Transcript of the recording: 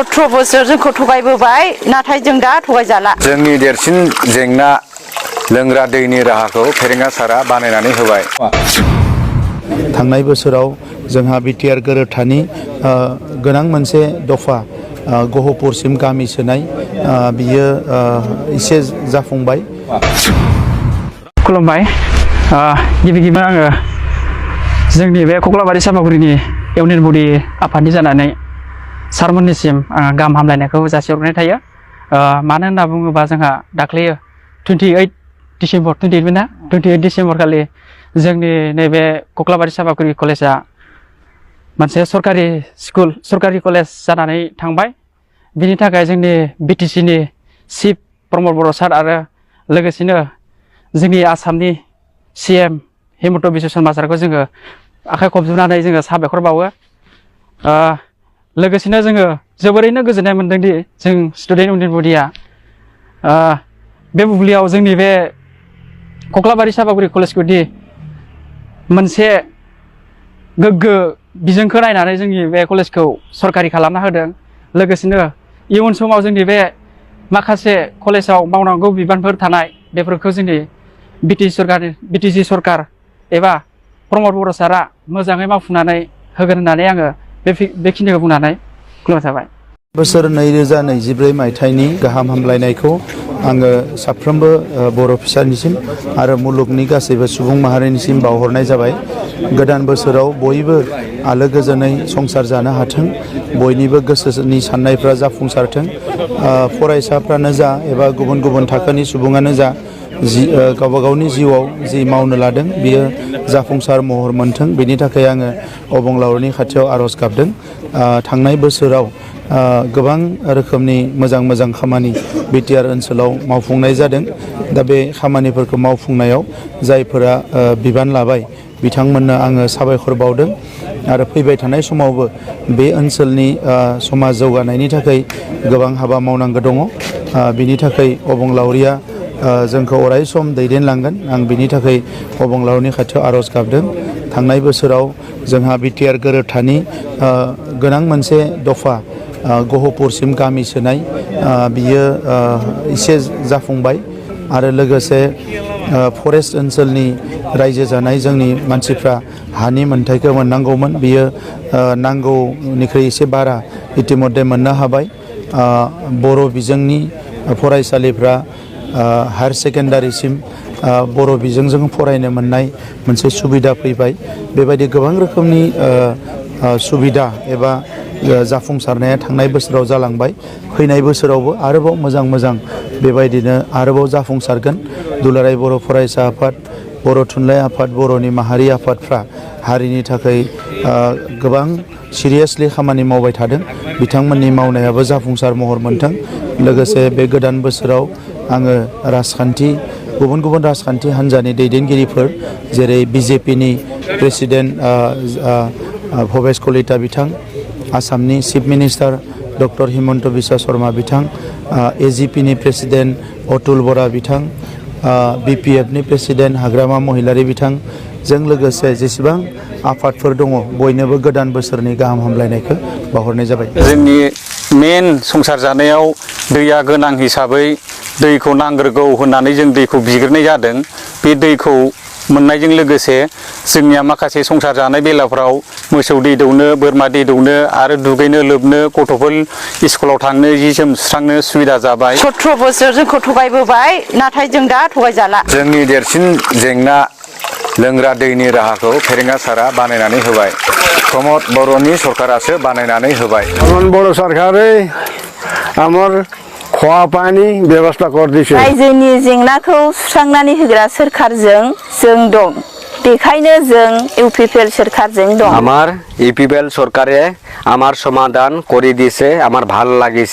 17 बोसोर जोंखौ थगायबोबाय नाथाय जों दा थगायजाला जोंनि देरसिन जेंना लोंग्रा दैनि राहाखौ फेरेंगा सारा बानायनानै होबाय थांनाय बोसोराव जोंहा BTR गोरोबथानि गोनां मोनसे दफा गहपुरसिम गामि सोनाय बियो एसे जाफुंबाय खुलुमबाय गिबि गिबियावनो आङो जोंनि बे कक्लाबारि सापागुरिनि इउनियन बडि आफादनि जानानै सारमोननिसिम गाहाम हामलायनायखौ जासिहरनाय थायो मानो होनना बुङोबा जोंहा दाख्लै 28 डिसेम्बर खालि जोंनि नैबे कक्लाबारि सापागुरि कलेजआ मोनसे सरकारि कलेज जानानै थांबाय बिनि थाखाय जोंनि BTC नि चिफ प्रमद बर' सार आरो लोगोसेनो जोंनि आसामनि CM हिमन्त बिश्व शर्मा सारखौ जोङो आखाइ खबजोबनानै जोङो साबायखर बावो लोगोसेनो जोङो जोबोरैनो गोजोननाय मोनदों दि जों स्टुडेन्ट इउनियन बडिया बे बुब्लियाव जोंनि बे कक्लाबारि सापागुरि कलेजखौ दि मोनसे गोग्गो बिजोंखौ नायनानै जोंनि बे कलेजखौ सरकारि खालामना होदों लोगोसेनो इयुन समाव जोंनि बे माखासे कलेजाव मावनांगौ बिबानफोर थानाय बेफोरखौ जोंनि BTC सरकार एबा प्रमद बर' सारा मोजाङै मावफुंनानै होगोन होननानै आङो बेखिनिखौ बुंनानै खुलुमनाय थाबाय बोसोर 2024 मायथाइनि गाहाम हामलायनायखौ आङो साफ्रोमबो बर' फिसानिसिम आरो मुलुगनि गासैबो सुबुं माहारिनिसिम बावहरनाय जाबाय गोदान बोसोराव बयबो आलो गोजोनै संसार जानो हाथों बयनिबो गोसोनि साननायफ्रा जाफुंसारथों फरायसाफ्रानो जा एबा गुबुन गुबुन थाखोनि सुबुङानो जा गावबा गावनि जिउआव जि मावनो लादों बियो जाफुंसार महर मोनथों बेनि थाखाय आङो अबंलावरिनि खाथियाव आर'ज गाबदों थांनाय बोसोराव गोबां रोखोमनि मोजां खामानि BTR ओनसोलाव मावफुंनाय जादों दा बे खामानिफोरखौ मावफुंनायाव जायफोरा बिबान लाबाय बिथांमोननो आङो साबायखर बावदों आरो फैबाय थानाय समावबो बे ओनसोलनि समाज जौगानायनि थाखाय गोबां हाबा मावनांगौ दङ बिनि थाखाय अबंलावरिया जोंखौ अराय सम दैदेनलांगोन आं बिनि थाखाय अबंलावरिनि खाथियाव आर'ज गाबदों थांनाय बोसोराव जोंहा BTR गोरोबथानि गोनां मोनसे दफा गहपुरसिम गामि सोनाय बियो एसे जाफुंबाय आरो लोगोसे फरेस्ट ओनसोलनि रायजो जानाय जोंनि मानसिफ्रा हानि मोनथायखौ मोननांगौमोन बियो नांगौनिख्रुइ एसे बारा इतिमध्य मोननो हाबाय बर' बिजोंनि फरायसालिफ्रा हायार सेकेन्डारिसिम बर' बिजोंजों फरायनो मोननाय मोनसे सुबिदा फैबाय बेबायदि गोबां रोखोमनि सुबिदा एबा जाफुंसारनाया थांनाय बोसोराव जालांबाय फैनाय बोसोरावबो आरोबाव मोजां बेबायदिनो आरोबाव जाफुंसारगोन दुलाराय बर' फरायसा आफाद बर' थुनलाइ आफाद बर'नि माहारि आफादफ्रा हारिनि थाखाय गोबां सिरियासलि खामानि मावबाय थादों बिथांमोननि मावनायाबो जाफुंसार महर मोनथों लोगोसे बे गोदान बोसोराव आङो गुबुन राजखान्थि हान्जानि दैदेनगिरिफोर जेरै BJPनि प्रेसिडेन्ट भबेश कलिता बिथां आसामनि chief minister doctor Himanta Biswa Sharma बिथां AGPनि प्रेसिडेन्ट अतुल बरा बिथां BPFनि प्रेसिडेन्ट हाग्रामा महिलारि बिथांजों लोगोसे जेसेबां आफादफोर दङ बयनोबो गोदान बोसोरनि गाहाम हामलायनायखौ बावहरनाय जाबाय जोंनि मेन संसार जानायाव दैया गोनां हिसाबै दैखौ नांग्रोगौ होननानै जों दैखौ बिग्रोनाय जादों बे दैखौ मोननायजों लोगोसे जोंनिया माखासे संसार जानाय बेलाफ्राव मोसौ दै दौनो बोरमा दै दौनो आरो दुगैनो लोबनो गथ'फोर स्कुलाव थांनो जि जोम सुस्रांनो सुबिदा जाबाय 17 बोसोर जोंखौ थगायबोबाय नाथाय जों दा थगायजाला जोंनि देरसिन जेंना लोंग्रा दैनि राहाखौ फेरेंगा सारा बानायनानै होबाय प्रमद बर'नि सरकारासो बानायनानै होबाय प्रमद बर' सरकारै आमर खवा पानी व्यवस्था करदिছে रायजोनि जेंनाखौ सुस्रांनानै होग्रा सोरखारजों जों दं बेखायनो जों UPPL सरकारजों दं আমার UPPL সরকারে আমার সমাধান করে দিয়েছে আমার ভালো লাগিছে